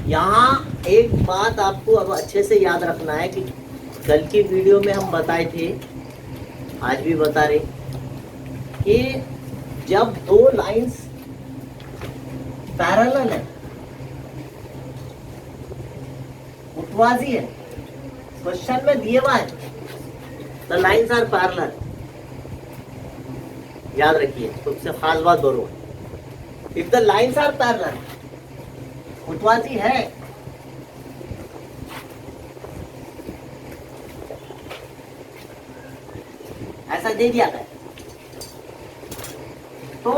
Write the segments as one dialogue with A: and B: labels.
A: यहाँ एक बात आपको अब अच्छे से याद रखना है कि कल की वीडियो में हम बताए थे, आज भी बता रहे कि जब दो लाइंस पैरेलल है, मुतवाजी है, क्वेश्चन में दिए हुआ है द लाइंस आर पैरेलल, याद रखिए, सबसे खास बात बोलो, if the lines are parallel, मुतवाजी है, ऐसा दे दिया गया, तो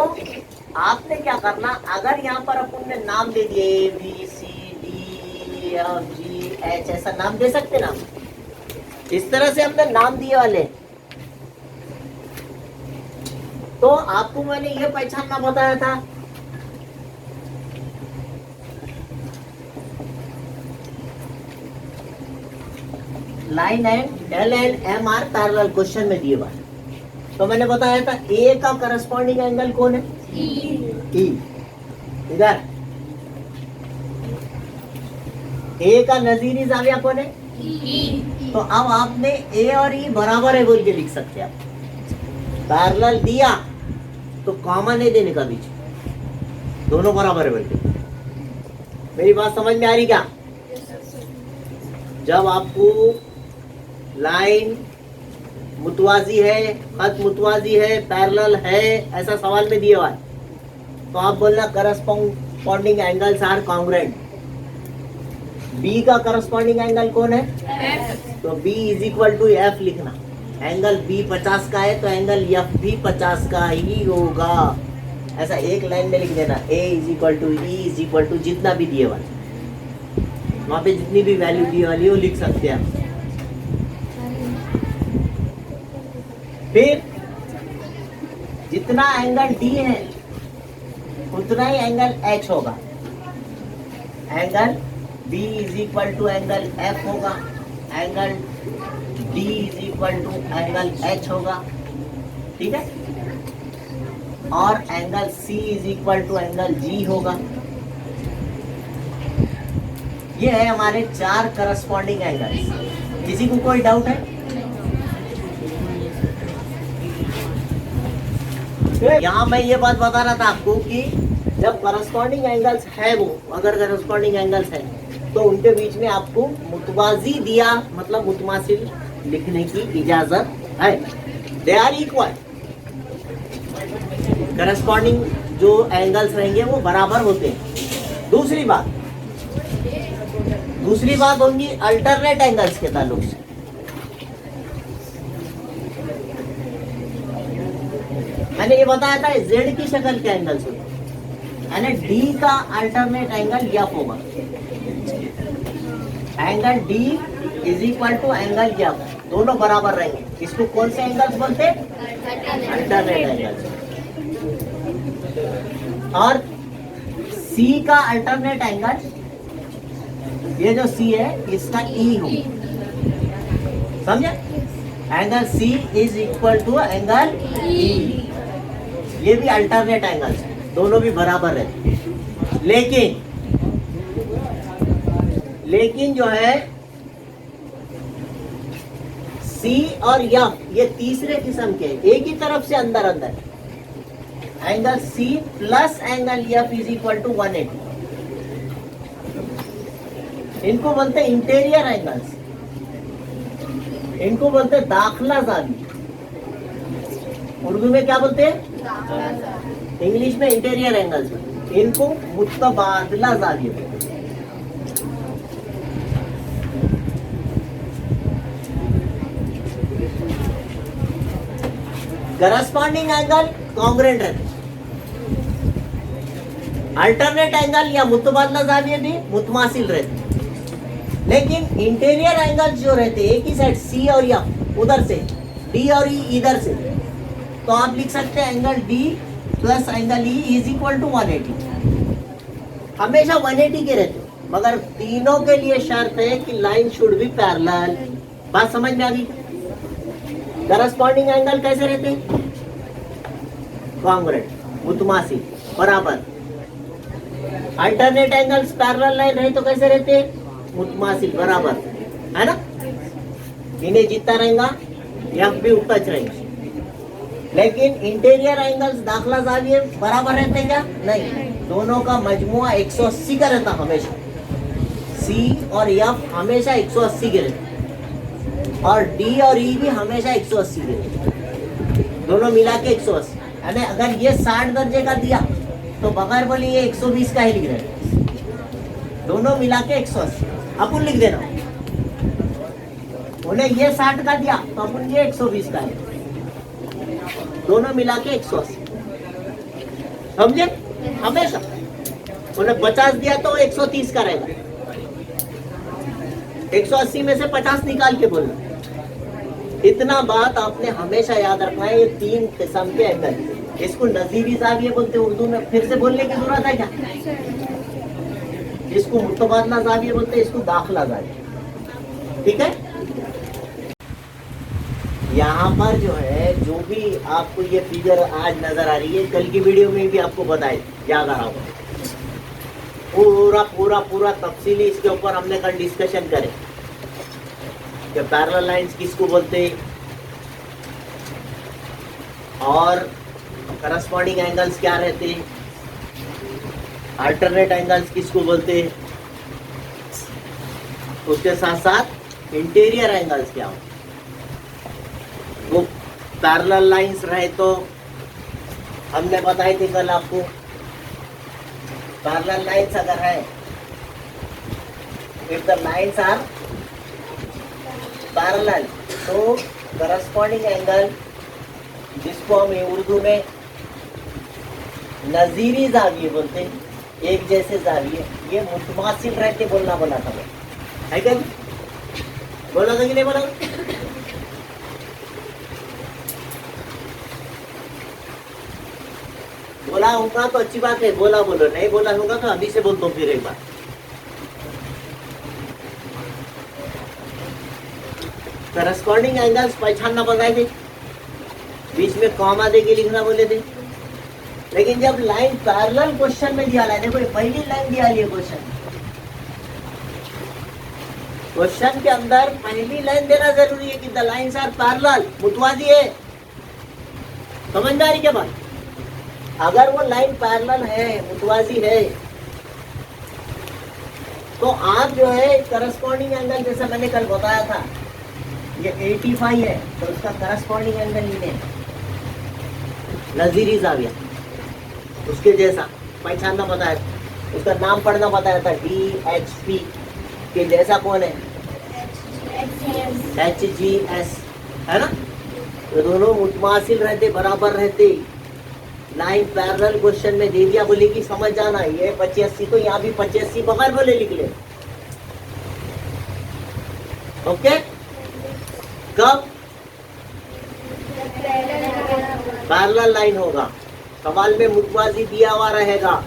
A: आपने क्या करना, अगर यहाँ पर अपन ने नाम दे दिए A B C D F G H, ऐसा नाम दे सकते ना, इस तरह से हमने नाम दिए वाले, तो आपको मैंने ये पहचानना बताया था, line and L and M are parallel, question में दिए हुआ, तो मैंने बताया था ए का करस्पॉन्डिंग एंगल कौन है, ई, इधर ए का नजीरी जाविया कौन है, तो अब आपने ए और ई बराबर है बोल के लिख सकते हैं आप, पैरेलल दिया तो कॉमन नहीं देने का बीच, दोनों बराबर है बोल के, मेरी बात समझ में आ रही क्या? जब आपको लाइन मुतवाजी है, खत मुतवाजी है, पैरेलल है, ऐसा सवाल में दिया हुआ है, तो आप बोलना corresponding angles are congruent. B का करस्पॉन्डिंग एंगल कौन है, F. तो B is equal to F लिखना, एंगल B 50 का है तो एंगल F भी 50 का ही होगा, ऐसा एक लाइन में लिख देना, A is equal to E is equal to जितना भी दिए वाले, वहां पे जितनी भी वैल्यू दी वाली वो लिख सकते हैं। फिर जितना एंगल D है उतना ही एंगल H होगा, angle B is equal to angle F होगा, angle D is equal to angle H होगा, ठीक है, और angle C is equal to angle G होगा। ये है हमारे 4 करस्पॉन्डिंग एंगल्स। किसी को कोई डाउट है? यहाँ मैं ये बात बता रहा था आपको कि जब करस्पॉन्डिंग एंगल्स है, वो अगर करस्पॉन्डिंग एंगल्स है तो उनके बीच में आपको मुतवाजी दिया मतलब मुतमासिल लिखने की इजाजत है, दे आर इक्वल, करस्पॉन्डिंग जो एंगल्स रहेंगे वो बराबर होते हैं। दूसरी बात होगी अल्टरनेट एंगल्स के ताल्लुक से। मैंने ये बताया था जेड की शक्ल के एंगल्स होते हैं, यानी डी का अल्टरनेट एंगल एफ होगा, angle D is equal to angle F, दोनों बराबर रहेंगे। इसको कौन से एंगल्स बोलते हैं? Alternate angles. और सी का अल्टरनेट एंगल, ये जो सी है इसका ई हो, समझे? Angle C is equal to angle E, ये भी अल्टरनेट एंगल्स, दोनों भी बराबर रहते हैं। लेकिन जो है सी और एफ ये तीसरे किस्म के, एक ही तरफ से अंदर, angle C plus angle F is equal to 180, इनको बोलते हैं इंटीरियर एंगल्स, इनको बोलते हैं दाखला जावी। उर्दू में क्या बोलते हैं? इंग्लिश में इंटीरियर एंगल्स, इनको मुतबादला जावी बोलते हैं। करस्पॉन्डिंग एंगल कॉन्ग्रुएंट रहते, अल्टरनेट एंगल या मुतबादला जाविये भी मुतमासिल रहते, लेकिन इंटीरियर एंगल्स जो रहते एक ही साइड सी और एफ उधर से, डी और ई इधर से, तो आप लिख सकते हैं angle D plus angle E is equal to 180, हमेशा 180 के रहते, मगर तीनों के लिए शर्त है कि लाइन शुड बी पैरेलल। बात समझ में आ गई? करस्पॉन्डिंग एंगल कैसे रहते हैं? कॉन्ग्रुएंट, मुतमासिल, बराबर। अल्टरनेट एंगल्स पैरेलल लाइन है तो कैसे रहते हैं, मुतमासिल बराबर, है ना। इन्हें जितना रहेगा एफ भी उतना रहेंगे। लेकिन इंटीरियर एंगल्स दाखला जाविये बराबर रहते हैं क्या, नहीं, दोनों का मजमुआ 180 का रहता हमेशा। सी और एफ हमेशा 180 के रहते, और डी और ई भी हमेशा 180 के रहते, दोनों मिला के 180। यानी अगर ये 60 दर्जे का दिया तो बगैर बोले ये 120 का ही लिख रहे हैं, दोनों मिला के 180 अपन लिख देना। उन्हें ये 60 का दिया तो अपन ये 120 का है, दोनों मिला के 180, समझे। हमेशा उन्हें 50 दिया तो 130 का रहेगा, 180 में से 50 निकाल के बोलना। इतना बात आपने हमेशा याद रखना है। ये 3 किस्म के एंगल, इसको नजीरी जाविये बोलते हैं उर्दू में, फिर से बोलने की जरूरत है क्या। इसको मुतबादला जाविये बोलते हैं, इसको दाखला जाविये, ठीक है। यहाँ पर जो है, जो भी आपको ये फिगर आज नजर आ रही है, कल की वीडियो में भी आपको बताए, याद आ रहा होगा, पूरा पूरा पूरा तफसीली इसके ऊपर हमने कल डिस्कशन करे कि पैरेलल लाइंस किसको बोलते हैं और करस्पॉन्डिंग एंगल्स क्या रहते हैं, अल्टरनेट एंगल्स किसको बोलते हैं, उसके साथ साथ इंटीरियर एंगल्स क्या होते। वो पैरेलल लाइंस रहे तो हमने बताई थी कल आपको, पैरेलल लाइंस अगर है, if the lines are parallel, तो करस्पॉन्डिंग एंगल जिसको हम उर्दू में नजीरी जाविये बोलते हैं, एक जैसे जाविये, ये मुतमासिल रहते, बोलना बोला था है क्या, बोला था कि नहीं बोला। बोला होगा तो अच्छी बात है, बोला बोलो, नहीं बोला होगा तो अभी से बोल दो फिर एक बार। करस्पॉन्डिंग एंगल्स पहचानना बताए थे, बीच में कॉमा दे के लिखना बोले थे। लेकिन जब लाइन पैरेलल क्वेश्चन में दिया है, देखो पहली लाइन दिया है क्वेश्चन के अंदर पहली लाइन देना जरूरी है कि द लाइंस आर पैरेलल, मुतवाजी है, समझदारी के बाद। अगर वो लाइन पैरेलल है, मुतवाजी है, तो आप जो है करस्पॉन्डिंग एंगल, जैसा मैंने कल बताया था, ये 85 है तो उसका करस्पॉन्डिंग एंगल लिखे नजीरी जाविया, उसके जैसा पहचानना बताया, उसका नाम पढ़ना बताया था, DHP के जैसा कौन है, HGS, है ना। तो दोनों मुतमासिल रहते, बराबर रहते। लाइन पैरेलल क्वेश्चन में दे दिया, बोले कि समझ जाना, ये 85 तो यहाँ भी 85 बगैर बोले लिख ले, ओके। कब पैरेलल लाइन होगा, सवाल में मुतवाजी दिया हुआ रहेगा।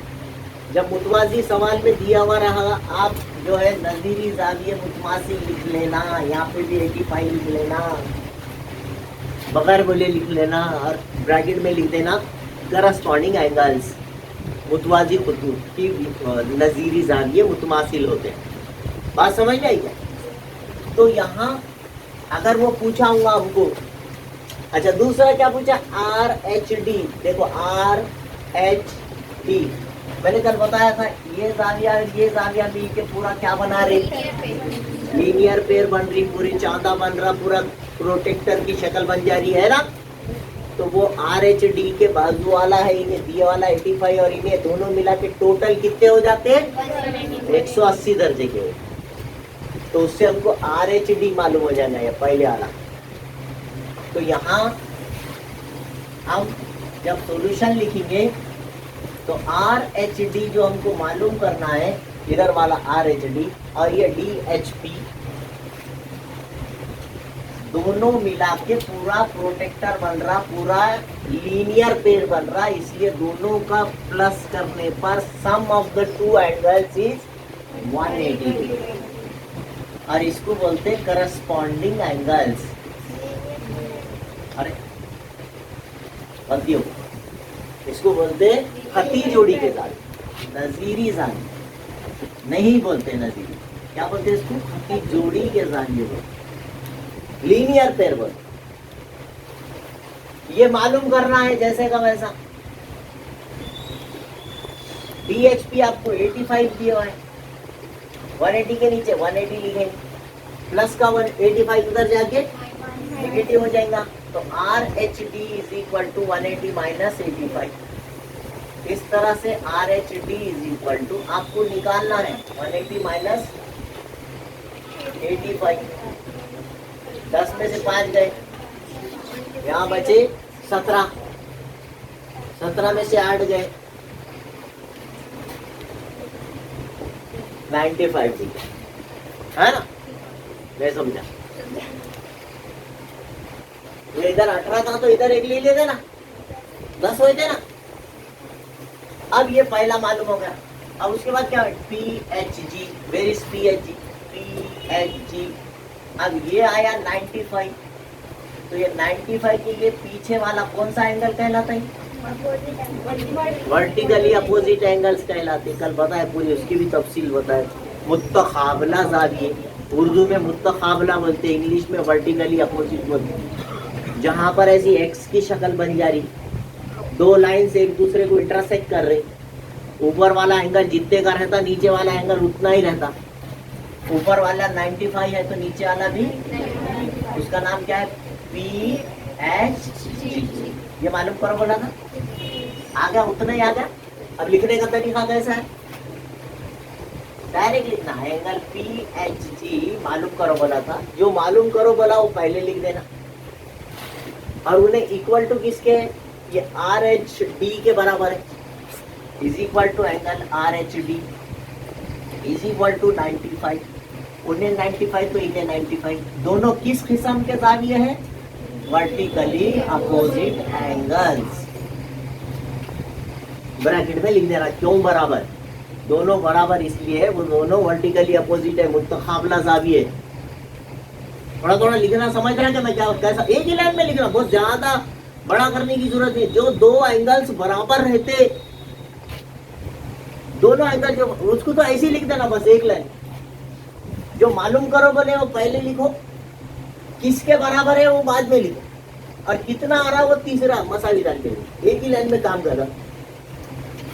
A: जब मुतवाजी सवाल में दिया हुआ रहेगा, आप जो है नजीरी जाविये मुतमासिल लिख लेना, यहाँ पे भी 85 लिख लेना, बगैर बोले लिख लेना, और ब्रैकेट में लिख देना करस्पॉन्डिंग एंगल्स, मुतवाजी खुतूत की नजीरी जाविये मुतमासिल होते हैं। बात समझ में आई क्या। तो यहाँ अगर वो पूछा होगा हमको, अच्छा दूसरा क्या पूछा, RHD, देखो RHD मैंने कल बताया था, ये जाविया मिल के पूरा क्या बना रही, लीनियर पेयर बन रही, पूरी चांदा बन रहा, पूरा प्रोटेक्टर की शक्ल बन जा रही है ना। तो वो RHD के बाजू वाला है, इन्हें दिए वाला 85, और इन्हें दोनों मिला के टोटल कितने हो जाते हैं, 180 दर्जे के। तो उससे हमको RHD मालूम हो जाना है, पहले वाला। तो यहाँ हम जब सॉल्यूशन लिखेंगे तो RHD जो हमको मालूम करना है, इधर वाला RHD और ये DHP, दोनों मिला के पूरा प्रोटेक्टर बन रहा, पूरा लीनियर पेयर बन रहा, इसलिए दोनों का प्लस करने पर sum of the two angles is 180 degree, और इसको बोलते हैं करस्पॉन्डिंग एंगल्स। अरे गलती हो, इसको बोलते हैं खती जोड़ी के साथ, नजीरी जावी, नहीं बोलते नजीरी, क्या बोलते हैं इसको? कि जोड़ी के जाविये बोलते, लीनियर पेयर बोलते। ये मालूम करना है जैसे का वैसा। DHP आपको 85 दिया हुआ है, 180 के नीचे 180 लिखेंगे, प्लस का 185 उधर जाके नेगेटिव हो जाएगा, तो RH D is equal to 180 minus 85। इस तरह से RH D is equal to आपको निकालना है 180 माइनस 85, 10 में से 5 गए, यहाँ बचे 17, 17 में से 8 गए, 95 ठीक है ना? मैं समझा। ये इधर 18 था तो इधर एक ले लेते ना, 10 हुए थे ना। अब ये पहला मालूम हो गया। अब उसके बाद क्या है? PHG, where is PHG? PHG। अब ये आया 95, तो ये 95 के लिए पीछे वाला कौन सा एंगल कहलाता है? वर्टिकली अपोजिट एंगल्स कहलाते। कल बताए पूरी उसकी भी तफसील बताए। मुत्तखाबला जाविये, उर्दू में मुत्तखाबला बोलते, इंग्लिश में वर्टिकली अपोजिट बोलते। जहाँ पर ऐसी एक्स की शक्ल बन जा रही, दो लाइंस एक दूसरे को इंटरसेक्ट कर रहे, ऊपर वाला एंगल जितने का रहता नीचे वाला एंगल उतना ही रहता। ऊपर वाला 95 है तो नीचे वाला भी, उसका नाम क्या है? PHG। ये मालूम करो बोला था, आ गया, उतना ही आ गया। अब लिखने का तरीका कैसा है? डायरेक्ट लिखना है, एंगल PHG मालूम करो बोला था, जो मालूम करो बोला वो पहले लिख देना, और उन्हें इक्वल टू किसके है? ये RH D के बराबर है, is equal to angle RH D is equal to 95। उन्हें 95 तो इन्हें 95, दोनों किस किस्म के जाविये हैं? Vertically opposite angles. ब्रैकेट में लिख देना, क्यों बराबर? दोनों बराबर इसलिए है, वो दोनों वर्टिकली अपोजिट है, मुत्तखाबला जाविये। थोड़ा थोड़ा लिखना समझ रहा है कि मैं क्या कैसा? एक ही लाइन में लिखना, बहुत ज्यादा बड़ा करने की जरूरत नहीं। जो दो एंगल्स बराबर रहते, दोनों एंगल जो, उसको तो ऐसे ही लिख देना बस एक लाइन। जो मालूम करो बोले वो पहले लिखो, किसके बराबर है वो बाद में लिखो, और कितना आ रहा वो तीसरा मसाली डाल के एक ही लाइन में काम कर रहा।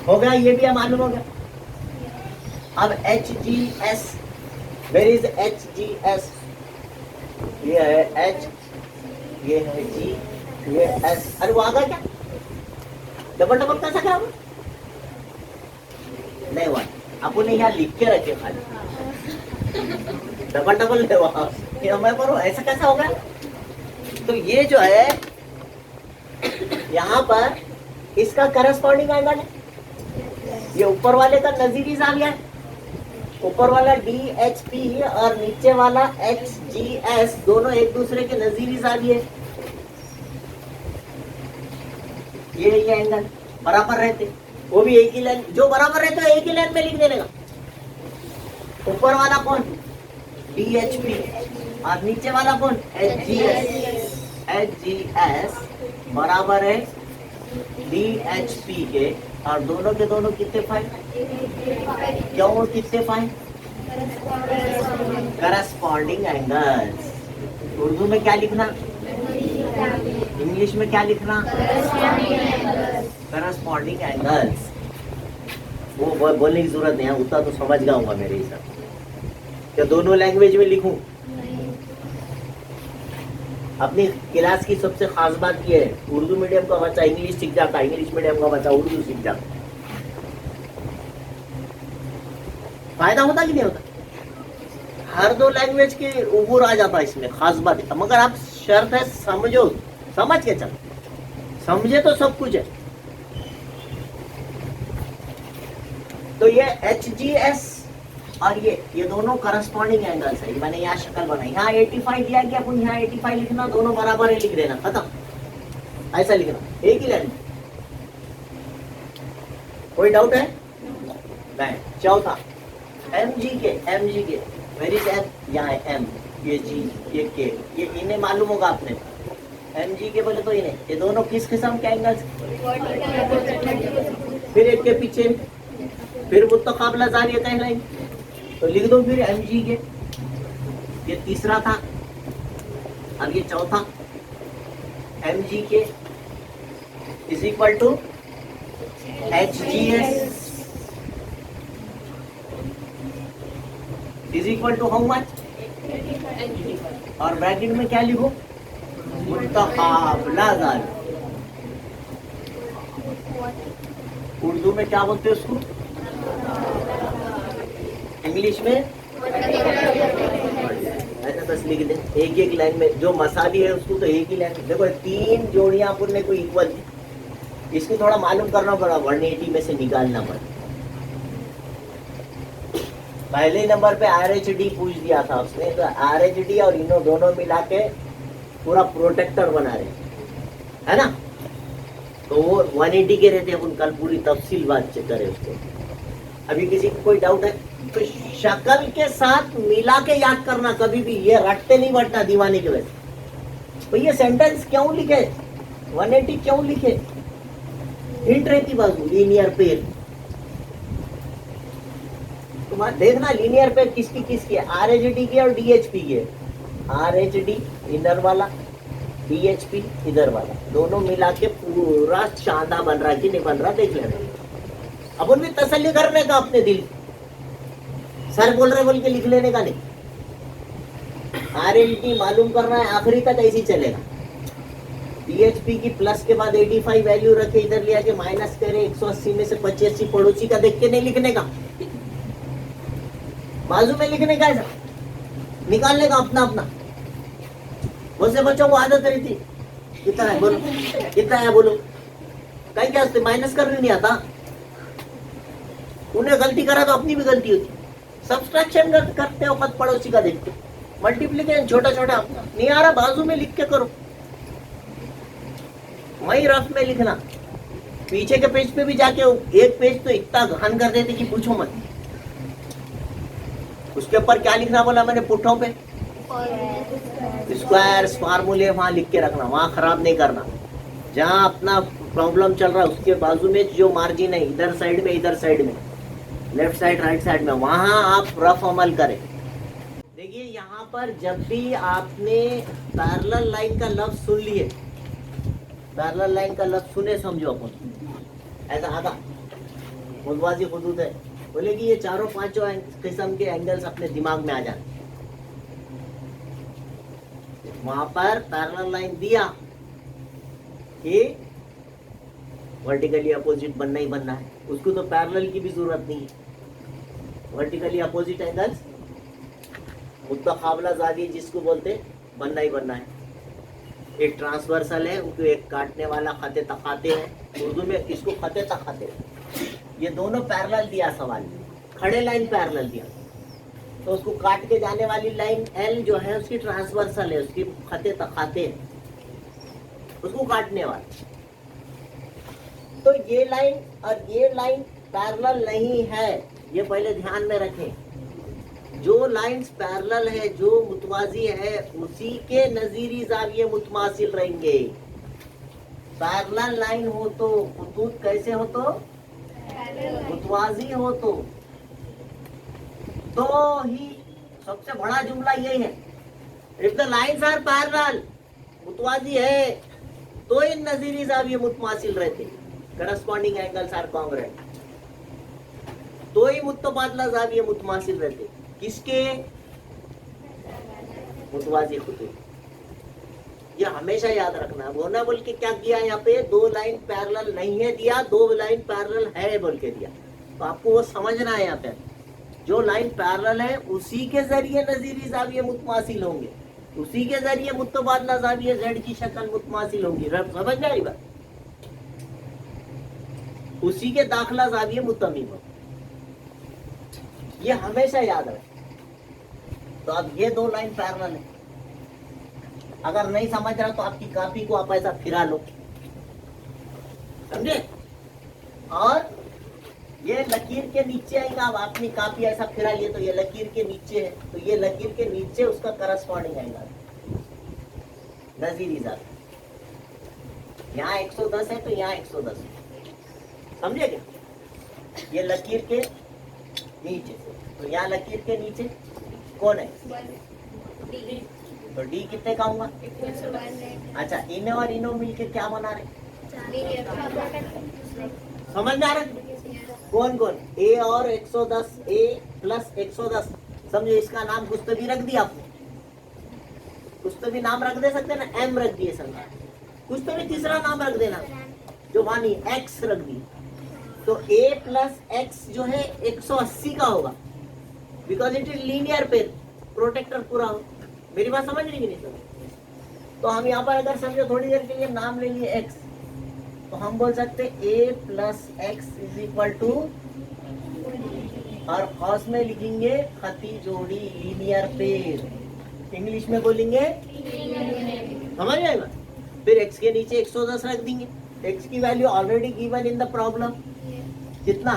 A: हो गया, ये भी मालूम हो गया। अब HGS, वेयर इज HGS? ये है H, ये है G, ये S। अरे वो आ गया क्या? डबल डबल कैसा क्या हुआ? नहीं हुआ, अपन यहाँ लिख के रखे खाली, डबल डबल ले वहां मैं करो, ऐसा कैसा होगा? तो ये जो है यहाँ पर इसका करस्पॉन्डिंग एंगल है, ये ऊपर वाले का नजीरी जाविया है, ऊपर वाला DHP और नीचे वाला HGS दोनों एक दूसरे के नजीरी जाविये। ये एंगल बराबर रहते, वो भी एक ही लाइन, जो बराबर रहता है एक ही लाइन में लिख देने का। ऊपर वाला कौन? DHP और नीचे वाला कौन? HGS। HGS बराबर है DHP के, और दोनों के दोनों कितने फाइन? क्यों कितने फाइन? Corresponding angles. उर्दू में क्या लिखना? इंग्लिश में क्या लिखना? Corresponding angles. वो बोलने की जरूरत नहीं है, उतना तो समझ गया होगा मेरे हिसाब से। क्या दोनों लैंग्वेज में लिखूं? अपनी क्लास की सबसे खास बात यह है, उर्दू मीडियम का बच्चा इंग्लिश सीख जाता, इंग्लिश मीडियम का बच्चा उर्दू सीख जाता। फायदा होता कि नहीं होता? हर दो लैंग्वेज के उबूर आ जाता है इसमें, खास बात है। मगर आप शर्त है समझो, समझ के चलो, समझे तो सब कुछ है। तो ये HGS और ये दोनों करस्पॉन्डिंग एंगल्स है। मैंने यहाँ शक्ल बनाई, यहाँ 85 दिया कि अपन यहाँ 85 लिखना, दोनों बराबर है लिख देना, खत्म। ऐसा लिखना एक ही लाइन। कोई डाउट है? नहीं। चौथा MG के, वेर इज M? यहाँ है M, ये G, ये K, ये इन्हें मालूम होगा आपने। MG के बोले तो इन्हें, ये दोनों किस किस्म के एंगल्स? फिर एक के पीछे फिर मुत्तकाबला जाविया कहलाएंगे। तो लिख दो फिर एम जी के, ये तीसरा था, अब ये चौथा, M G K is equal to H G S is equal to how much, और ब्रैकेट में क्या लिखो, मुत्तकाबला जाविया। उर्दू में क्या बोलते हैं उसको, इंग्लिश में ऐसा बस लिख दे, एक एक लाइन में। जो मसाली है उसको तो एक ही लाइन में देखो, 3 जोड़ियां अपन ने कोई इक्वल थी, इसको थोड़ा मालूम करना पड़ा, 180 में से निकालना पड़ा। पहले नंबर पे RHD पूछ दिया था उसने, तो RHD और इनो दोनों मिला के पूरा प्रोटेक्टर बना रहे है ना। तो वो 180 के रहते, अपन कल पूरी तफसील बात करें उसको। अभी किसी को कोई डाउट है तो शक्ल के साथ मिला के याद करना, कभी भी ये रटते नहीं बैठना दीवाने के वैसे। तो ये सेंटेंस क्यों लिखे, 180 क्यों लिखे, हिंट रहती बाजू लीनियर पेयर। तुम्हारा देखना लीनियर पेयर किसकी किसकी है, RHD की और DHP की है। RHD इनर वाला, DHP इधर वाला, दोनों मिला के पूरा चांदा बन रहा कि नहीं बन रहा देख लेना। अपन भी तसल्ली करने का अपने दिल, सर बोल रहे बोल के लिख लेने का नहीं। RHD मालूम करना है, आखिरी तक ऐसे ही चलेगा। DHP की प्लस के बाद 85 वैल्यू रखे, इधर लिया के माइनस करे, 180 में से 85 पड़ोसी का देख के नहीं लिखने का, बाजू में लिखने का, ऐसा निकालने का अपना अपना। वैसे बच्चों को आदत रहती, कितना है बोलो, कितना है बोलो, कहीं क्या माइनस करने नहीं आता। उन्हें गलती करा तो अपनी भी गलती होती। सब्सट्रैक्शन करते हो वक्त पड़ोसी का देखते, मल्टीप्लिकेशन छोटा छोटा नहीं आ रहा, बाजू में लिख के करो। वही रफ में लिखना, पीछे के पेज पे भी जाके एक पेज तो इतना गहन कर देते कि पूछो मत। उसके ऊपर क्या लिखना बोला मैंने, पुट्ठों पे स्क्वायर्स फार्मूले वहां लिख के रखना, वहां खराब नहीं करना। जहां अपना प्रॉब्लम चल रहा है उसके बाजू में जो मार्जिन है, इधर साइड में, इधर साइड में, लेफ्ट साइड राइट साइड में, वहां आप रफ अमल करें। देखिए यहाँ पर जब भी आपने पैरेलल लाइन का लफ्ज सुन लिए, पैरेलल लाइन का लफ्ज सुने समझो अपन, ऐसा आधा मुतवाज़ी हुदूद है, बोले कि ये चारों पांचों किस्म के एंगल्स अपने दिमाग में आ जाए। वहां पर पैरेलल लाइन दिया कि वर्टिकली अपोजिट बनना ही बनना है, उसको तो पैरेलल की भी जरूरत नहीं है। वर्टिकली अपोजिट एंगल्स मुत्तकाबला ज़ाविया जिसको बोलते बनना ही बनना है। एक ट्रांसवर्सल है, उनको एक काटने वाला खते तखाते है, उर्दू में इसको खते तखाते। ये दोनों पैरेलल दिया सवाल में, खड़े लाइन पैरेलल दिया, तो उसको काट के जाने वाली लाइन L जो है उसकी ट्रांसवर्सल है, उसकी खते तखाते है, उसको काटने वाला। तो ये लाइन और ये लाइन पैरेलल नहीं है, ये पहले ध्यान में रखें। जो लाइंस पैरेलल है, जो मुतवाजी है, उसी के नजीरी ज़ाविये मुतमासिल रहेंगे। पैरेलल लाइन हो तो खुतूत कैसे हो, तो मुतवाजी हो तो ही सबसे बड़ा जुमला यही है, if the lines are parallel, मुतवाजी है, तो इन नजीरी ज़ाविये मुतमासिल रहते, करस्पॉन्डिंग एंगल्स आर कॉन्ग्रुएंट, तो ही मुतबादला ज़ाविये मुतमासिल रहते। किसके, मुतवाजी खुतूत। ये हमेशा याद रखना। वो ना बोल के क्या किया यहाँ पे, 2 लाइन पैरेलल नहीं है दिया, 2 लाइन पैरेलल है बोल के दिया, तो आपको वो समझना है। यहाँ पे जो लाइन पैरेलल है उसी के जरिए नजीरी ज़ाविये मुतमासिल होंगे, उसी के जरिए मुतबादला ज़ाविये जेड की शक्ल मुतमासिल होंगी। समझ में आई बात, उसी के दाखिला ज़ाविये मुतमीम हो, ये हमेशा याद रखें। तो अब ये 2 लाइन पैरेलल है, अगर नहीं समझ रहा तो आपकी कॉपी को आप ऐसा फिरा लो, समझे। और ये लकीर के नीचे आएगा, अब आपने कॉपी ऐसा फिरा लिए तो ये लकीर के नीचे है, तो ये लकीर के नीचे उसका करस्पॉन्डिंग आएगा नजीरी ज़ाविया। यहाँ 110 है तो यहाँ 110, समझे क्या। ये लकीर के नीचे, तो यहाँ लकीर के नीचे कौन है? तो डी कितने का होगा? अच्छा, इनो और इनो मिलके क्या बना रहे? समझ में आ रहा है? कौन कौन? ए और 110, ए प्लस 110, समझो इसका नाम कुछ तो भी रख दिया आपने, कुछ तो भी नाम रख दे सकते ना, एम रख दिए समझा, कुछ तो भी तीसरा नाम रख देना, जो वानी एक्स रख दी, तो ए प्लस एक्स जो है 180 का होगा, because it is linear pair, protractor पूरा हो। मेरी बात समझ रही कि नहीं समझ? तो हम यहाँ पर अगर समझो थोड़ी देर के लिए नाम ले लिए एक्स, तो हम बोल सकते A plus X is equal to, और कॉस में लिखेंगे खती जोड़ी, लीनियर पेयर, इंग्लिश में बोलेंगे, समझ आएगा? फिर x के नीचे 110 रख देंगे, x की value already given in the problem, कितना?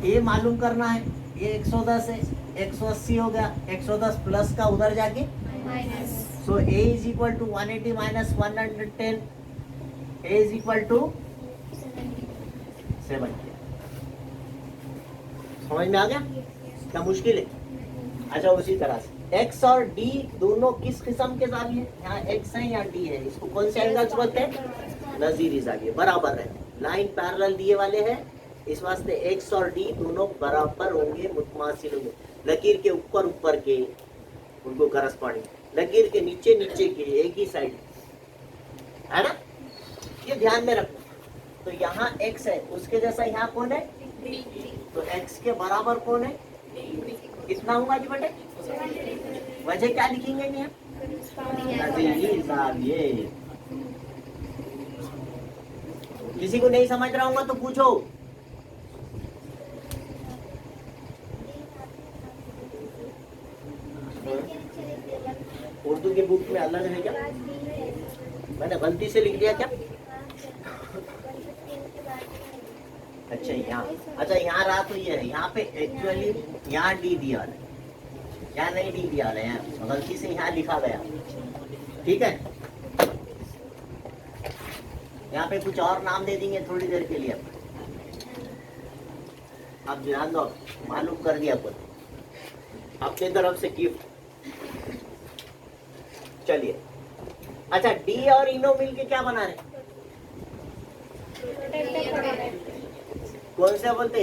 A: ये मालूम करना है, ये 110 है, 180 हो गया, 110 प्लस का उधर जाके so a is equal to 180 minus 110, a is equal to 70। समझ में आ गया? क्या मुश्किल है? अच्छा, उसी तरह से x और d दोनों किस किस्म के जाविये हैं? यहाँ x है या d है, इसको कौन से एंगल्स बोलते हैं? नजीरी जाविये, बराबर है, लाइन पैरेलल दिए वाले हैं, इस वास्ते x और d दोनों बराबर होंगे, मुतमासिल होंगे, लकीर के ऊपर ऊपर के उनको करस्पॉन्डिंग, लकीर के नीचे नीचे के एक ही साइड, है ना? ये ध्यान में रखो। तो यहाँ x है, उसके जैसा यहाँ कौन है? तो x के बराबर कौन है? कितना होगा जी बेटे? वजह क्या लिखेंगे यहाँ? ये किसी को नहीं समझ रहा होगा तो पूछो। उर्दू के बुक में अलग है क्या? मैंने गलती से लिख दिया क्या? अच्छा यहाँ, अच्छा यहाँ रहा तो ये है, यहाँ पे एक्चुअली यहाँ डी दिया है, यहाँ नहीं डी दिया है, यहाँ गलती से यहाँ लिखा गया, ठीक है? यहाँ पे कुछ और नाम दे देंगे थोड़ी देर के लिए, आप ध्यान दो, मालूम कर दिया कुछ अपने तरफ से गिफ्ट। चलिए, अच्छा डी और इनो मिलके क्या बना रहे? कौन सा बोलते?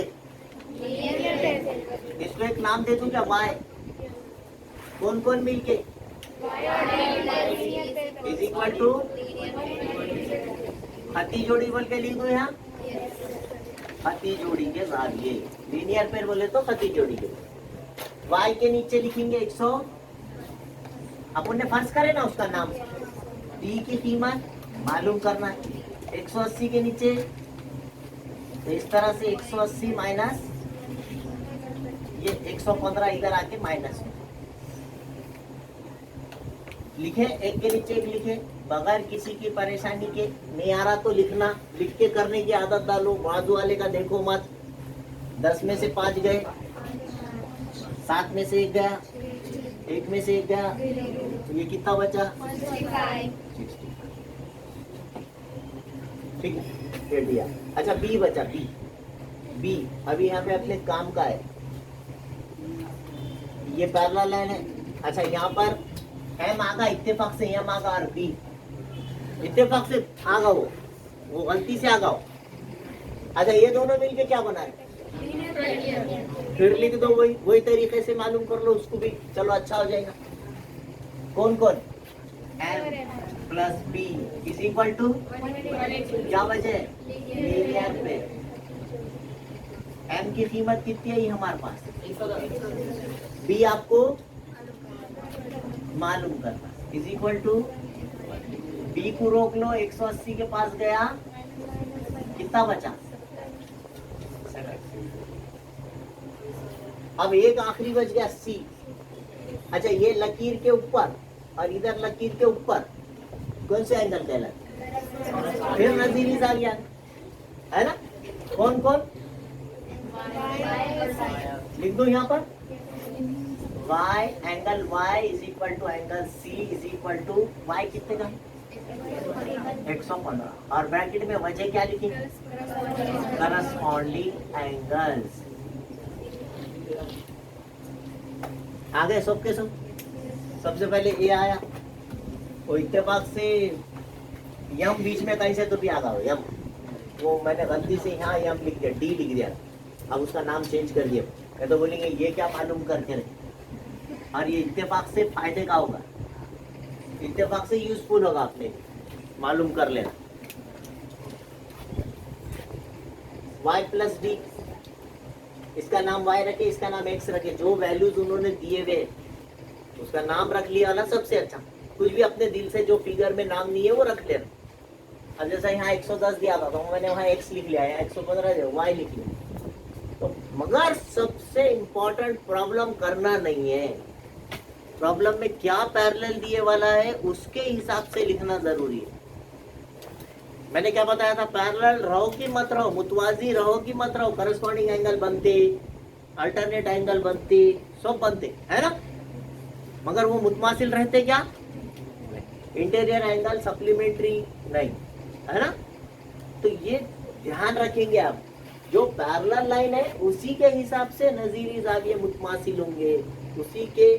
A: इसको एक नाम दे दूं क्या? वाई। कौन कौन मिलके? इज इक्वल टू खती जोड़ी बोल के लिख दो यहाँ, खती जोड़ी के जाविये, लीनियर पेयर बोले तो खती जोड़ी के। वाई के नीचे लिखेंगे 100, अपन ने फर्ज करे ना उसका नाम, डी की कीमत मालूम करना है, 180 के नीचे, तो इस तरह से 180 माइनस ये 115 इधर आके माइनस लिखे, एक के नीचे एक लिखे, बगैर किसी की परेशानी के। नहीं आ रहा तो लिखना, लिख के करने की आदत डालो, बाजू वाले का देखो मत। 10 में से 5 गए, 7 में से 1 गया, 1 में से 1 गया, तो ये कितना बचा? 60। ठीक है, दे दिया। अच्छा बी बचा, बी अभी यहाँ पे अपने काम का है, ये पैरेलल लाइन है। अच्छा यहाँ पर एम आगा, इत्तेफाक से एम आगा, और बी इत्तेफाक से आगा, वो गलती से आगा हो। अच्छा ये दोनों मिलके क्या बना रहे? फिर लिख दो, वही तरीके से मालूम कर लो उसको भी, चलो अच्छा हो जाएगा। कौन कौन? M plus B is equal to, क्या वजह है? लीनियर पे। एम की कीमत कितनी है ये हमारे पास, बी आपको मालूम करना, इज इक्वल टू, बी को रोक लो, 180 के पास गया, कितना बचा? अब एक आखिरी बच गया सी। अच्छा ये लकीर के ऊपर और इधर लकीर के ऊपर कौन से एंगल कहलाता? फिर नजीरी जाविया है ना? कौन कौन? लिख दो यहाँ पर, y angle y is equal to angle c is equal to y कितने का? 115 और ब्रैकेट में वजह क्या लिखी? Corresponding angles. आ गए सबके सब? सबसे पहले ए आया, वो इत्तेफाक से यम बीच में कहीं से तो भी आ गया यम, वो मैंने गलती से यहाँ यम लिख दिया, डी लिख दिया, अब उसका नाम चेंज कर दिया। मैं तो बोलेंगे ये क्या मालूम करके रहे, और ये इत्तेफाक से फायदे का होगा, इत्तेफाक से यूजफुल होगा, आपने मालूम कर लेना। y प्लस डी, इसका नाम y रखे, इसका नाम x रखे, जो वैल्यूज उन्होंने दिए हुए उसका नाम रख लिया ना, सबसे अच्छा। कुछ भी अपने दिल से जो फिगर में नाम नहीं है वो रख लेना। अब जैसा यहाँ 110 दिया था तो मैंने वहाँ x लिख लिया, यहाँ 115 y लिख लिया। तो मगर सबसे इंपॉर्टेंट प्रॉब्लम करना नहीं है, प्रॉब्लम में क्या पैरेलल दिए वाला है उसके हिसाब से लिखना जरूरी है। मैंने क्या बताया था, पैरेलल रहो कि मत रहो, मुतवाजी रहो कि मत रहो, करस्पॉन्डिंग एंगल बनते, अल्टरनेट एंगल बनते, सब बनते है ना, मगर वो मुतमासिल रहते क्या? इंटीरियर एंगल सप्लीमेंट्री नहीं, है ना। तो ये ध्यान रखेंगे आप, जो पैरेलल लाइन है उसी के हिसाब से नजीरी जाविये मुतमासिल होंगे, उसी के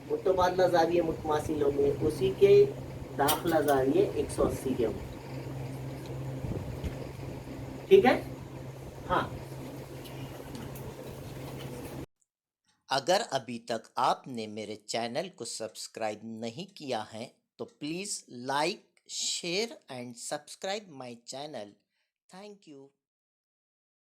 A: मुतबादला जाविये मुतमासिल होंगे, उसी के दाखिला जाविये 180 के होंगे। ठीक है, हाँ।
B: अगर अभी तक आपने मेरे चैनल को सब्सक्राइब नहीं किया है तो please like, share and subscribe my channel. Thank you.